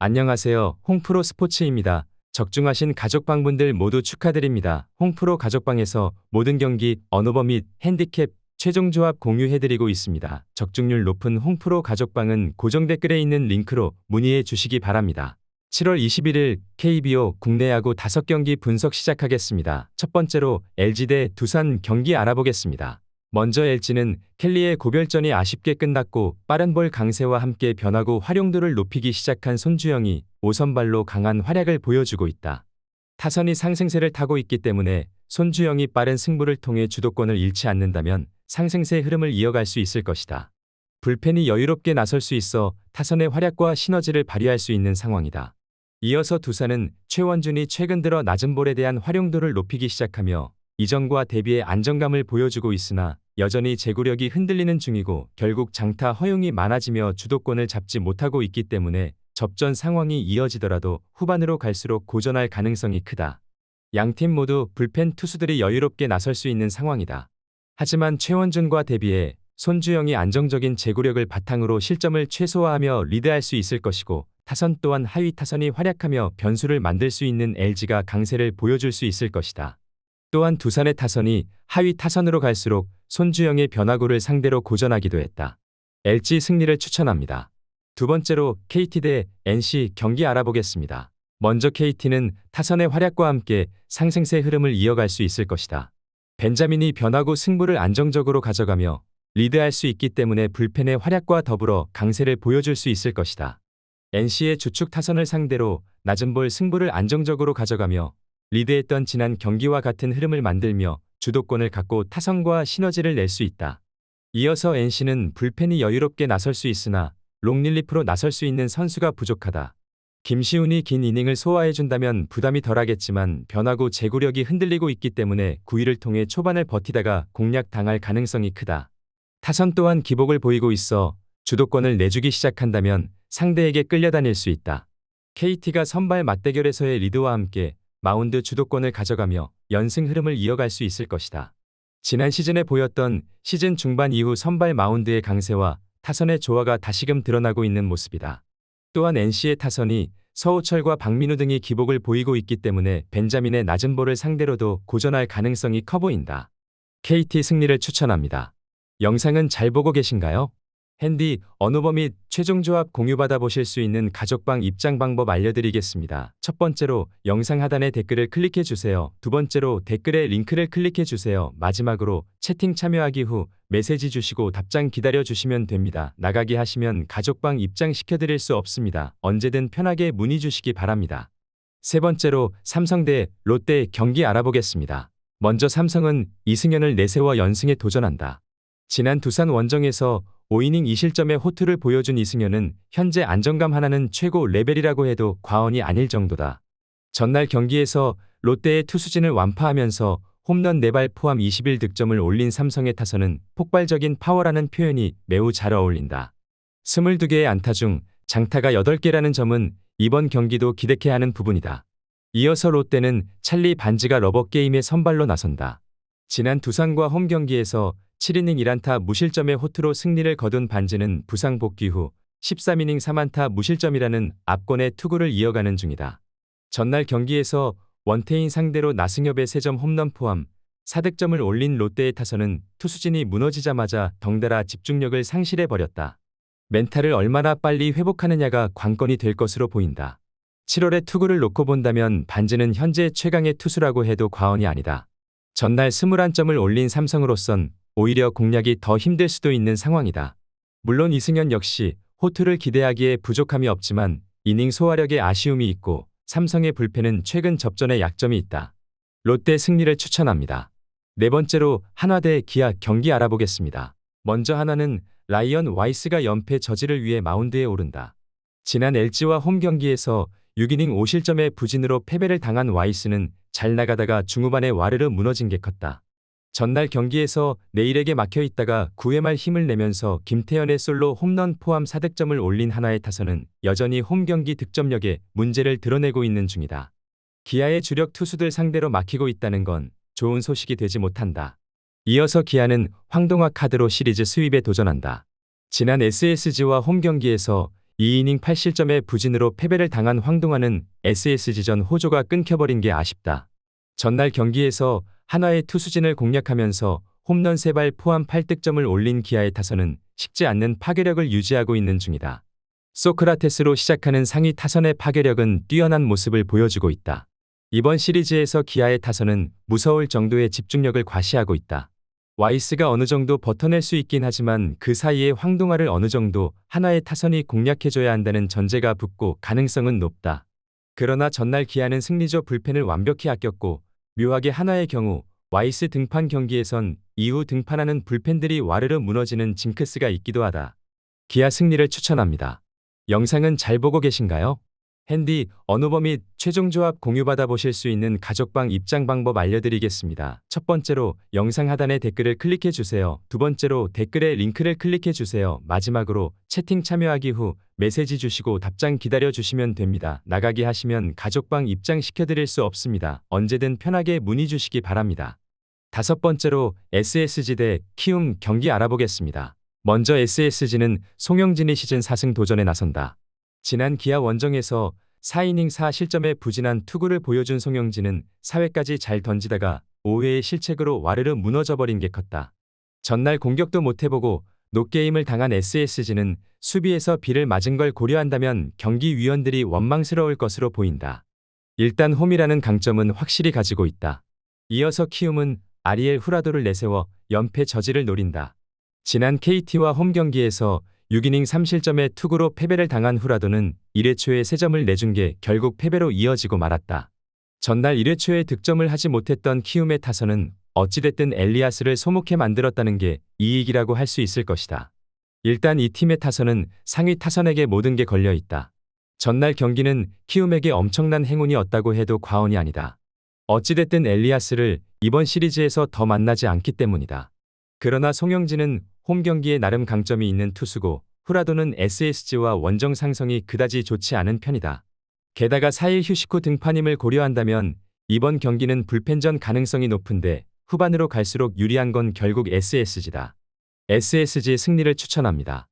안녕하세요. 홍프로 스포츠입니다. 적중하신 가족방분들 모두 축하드립니다. 홍프로 가족방에서 모든 경기, 언오버 및 핸디캡, 최종 조합 공유해드리고 있습니다. 적중률 높은 홍프로 가족방은 고정 댓글에 있는 링크로 문의해 주시기 바랍니다. 7월 21일 KBO 국내 야구 5경기 분석 시작하겠습니다. 첫 번째로 LG 대 두산 경기 알아보겠습니다. 먼저 LG는 켈리의 고별전이 아쉽게 끝났고 빠른 볼 강세와 함께 변화구 활용도를 높이기 시작한 손주영이 5선발로 강한 활약을 보여주고 있다. 타선이 상승세를 타고 있기 때문에 손주영이 빠른 승부를 통해 주도권을 잃지 않는다면 상승세 흐름을 이어갈 수 있을 것이다. 불펜이 여유롭게 나설 수 있어 타선의 활약과 시너지를 발휘할 수 있는 상황이다. 이어서 두산은 최원준이 최근 들어 낮은 볼에 대한 활용도를 높이기 시작하며 이전과 대비해 안정감을 보여주고 있으나 여전히 제구력이 흔들리는 중이고 결국 장타 허용이 많아지며 주도권을 잡지 못하고 있기 때문에 접전 상황이 이어지더라도 후반으로 갈수록 고전할 가능성이 크다. 양팀 모두 불펜 투수들이 여유롭게 나설 수 있는 상황이다. 하지만 최원준과 대비해 손주영이 안정적인 제구력을 바탕으로 실점을 최소화하며 리드할 수 있을 것이고 타선 또한 하위 타선이 활약하며 변수를 만들 수 있는 LG가 강세를 보여줄 수 있을 것이다. 또한 두산의 타선이 하위 타선으로 갈수록 손주영의 변화구를 상대로 고전하기도 했다. LG 승리를 추천합니다. 두 번째로 KT 대 NC 경기 알아보겠습니다. 먼저 KT는 타선의 활약과 함께 상승세 흐름을 이어갈 수 있을 것이다. 벤자민이 변화구 승부를 안정적으로 가져가며 리드할 수 있기 때문에 불펜의 활약과 더불어 강세를 보여줄 수 있을 것이다. NC의 주축 타선을 상대로 낮은 볼 승부를 안정적으로 가져가며 리드했던 지난 경기와 같은 흐름을 만들며 주도권을 갖고 타선과 시너지를 낼 수 있다. 이어서 NC는 불펜이 여유롭게 나설 수 있으나 롱릴리프로 나설 수 있는 선수가 부족하다. 김시훈이 긴 이닝을 소화해준다면 부담이 덜하겠지만 변화구 제구력이 흔들리고 있기 때문에 9위를 통해 초반을 버티다가 공략당할 가능성이 크다. 타선 또한 기복을 보이고 있어 주도권을 내주기 시작한다면 상대에게 끌려다닐 수 있다. KT가 선발 맞대결에서의 리드와 함께 마운드 주도권을 가져가며 연승 흐름을 이어갈 수 있을 것이다. 지난 시즌에 보였던 시즌 중반 이후 선발 마운드의 강세와 타선의 조화가 다시금 드러나고 있는 모습이다. 또한 NC의 타선이 서우철과 박민우 등이 기복을 보이고 있기 때문에 벤자민의 낮은 볼을 상대로도 고전할 가능성이 커 보인다. KT 승리를 추천합니다. 영상은 잘 보고 계신가요? 핸디, 언오버 및 최종 조합 공유받아 보실 수 있는 가족방 입장 방법 알려드리겠습니다. 첫 번째로 영상 하단에 댓글을 클릭해 주세요. 두 번째로 댓글에 링크를 클릭해 주세요. 마지막으로 채팅 참여하기 후 메시지 주시고 답장 기다려 주시면 됩니다. 나가기 하시면 가족방 입장 시켜드릴 수 없습니다. 언제든 편하게 문의 주시기 바랍니다. 세 번째로 삼성 대 롯데 경기 알아보겠습니다. 먼저 삼성은 이승현을 내세워 연승에 도전한다. 지난 두산 원정에서 5이닝 2실점의 호투를 보여준 이승현은 현재 안정감 하나는 최고 레벨이라고 해도 과언이 아닐 정도다. 전날 경기에서 롯데의 투수진을 완파하면서 홈런 4발 포함 21득점을 올린 삼성의 타선은 폭발적인 파워라는 표현이 매우 잘 어울린다. 22개의 안타 중 장타가 8개라는 점은 이번 경기도 기대케 하는 부분이다. 이어서 롯데는 찰리 반지가 러버게임에 선발로 나선다. 지난 두산과 홈 경기에서 7이닝 1안타 무실점의 호투로 승리를 거둔 반지는 부상 복귀 후 13이닝 3안타 무실점이라는 압권의 투구를 이어가는 중이다. 전날 경기에서 원태인 상대로 나승엽의 3점 홈런 포함 4득점을 올린 롯데의 타선은 투수진이 무너지자마자 덩달아 집중력을 상실해버렸다. 멘탈을 얼마나 빨리 회복하느냐가 관건이 될 것으로 보인다. 7월의 투구를 놓고 본다면 반지는 현재 최강의 투수라고 해도 과언이 아니다. 전날 21점을 올린 삼성으로선 오히려 공략이 더 힘들 수도 있는 상황이다. 물론 이승현 역시 호투를 기대하기에 부족함이 없지만 이닝 소화력에 아쉬움이 있고 삼성의 불펜은 최근 접전에 약점이 있다. 롯데 승리를 추천합니다. 네 번째로 한화 대 기아 경기 알아보겠습니다. 먼저 한화는 라이언 와이스가 연패 저지를 위해 마운드에 오른다. 지난 LG와 홈 경기에서 6이닝 5실점의 부진으로 패배를 당한 와이스는 잘 나가다가 중후반에 와르르 무너진 게 컸다. 전날 경기에서 내일에게 막혀있다가 9회 말 힘을 내면서 김태현의 솔로 홈런 포함 4득점을 올린 한화의 타선은 여전히 홈 경기 득점력에 문제를 드러내고 있는 중이다. 기아의 주력 투수들 상대로 막히고 있다는 건 좋은 소식이 되지 못한다. 이어서 기아는 황동학 카드로 시리즈 스윕에 도전한다. 지난 SSG와 홈 경기에서 2이닝 8실점의 부진으로 패배를 당한 황동환은 SSG전 호조가 끊겨버린 게 아쉽다. 전날 경기에서 한화의 투수진을 공략하면서 홈런 3발 포함 8득점을 올린 기아의 타선은 식지 않는 파괴력을 유지하고 있는 중이다. 소크라테스로 시작하는 상위 타선의 파괴력은 뛰어난 모습을 보여주고 있다. 이번 시리즈에서 기아의 타선은 무서울 정도의 집중력을 과시하고 있다. 와이스가 어느 정도 버텨낼 수 있긴 하지만 그 사이에 황동화를 어느 정도 한화의 타선이 공략해줘야 한다는 전제가 붙고 가능성은 높다. 그러나 전날 기아는 승리조 불펜을 완벽히 아꼈고 묘하게 한화의 경우 와이스 등판 경기에선 이후 등판하는 불펜들이 와르르 무너지는 징크스가 있기도 하다. 기아 승리를 추천합니다. 영상은 잘 보고 계신가요? 핸디, 언어버 및 최종 조합 공유받아 보실 수 있는 가족방 입장 방법 알려드리겠습니다. 첫 번째로 영상 하단에 댓글을 클릭해 주세요. 두 번째로 댓글에 링크를 클릭해 주세요. 마지막으로 채팅 참여하기 후 메시지 주시고 답장 기다려 주시면 됩니다. 나가기 하시면 가족방 입장 시켜드릴 수 없습니다. 언제든 편하게 문의 주시기 바랍니다. 다섯 번째로 SSG 대 키움 경기 알아보겠습니다. 먼저 SSG는 송영진이 시즌 4승 도전에 나선다. 지난 기아 원정에서 4이닝 4실점의 부진한 투구를 보여준 송영진은 4회까지 잘 던지다가 5회의 실책으로 와르르 무너져버린 게 컸다. 전날 공격도 못해보고 노게임을 당한 SSG는 수비에서 비를 맞은 걸 고려한다면 경기 위원들이 원망스러울 것으로 보인다. 일단 홈이라는 강점은 확실히 가지고 있다. 이어서 키움은 아리엘 후라도를 내세워 연패 저지를 노린다. 지난 KT와 홈 경기에서 6이닝 3실점의 투구로 패배를 당한 후라도는 1회 초에 3점을 내준 게 결국 패배로 이어지고 말았다. 전날 1회 초에 득점을 하지 못했던 키움의 타선은 어찌됐든 엘리아스를 소목해 만들었다는 게 이익이라고 할 수 있을 것이다. 일단 이 팀의 타선은 상위 타선에게 모든 게 걸려 있다. 전날 경기는 키움에게 엄청난 행운이었다고 해도 과언이 아니다. 어찌됐든 엘리아스를 이번 시리즈에서 더 만나지 않기 때문이다. 그러나 송영진은 홈 경기에 나름 강점이 있는 투수고 후라도는 SSG와 원정 상성이 그다지 좋지 않은 편이다. 게다가 4일 휴식 후 등판임을 고려한다면 이번 경기는 불펜전 가능성이 높은데 후반으로 갈수록 유리한 건 결국 SSG다. SSG 승리를 추천합니다.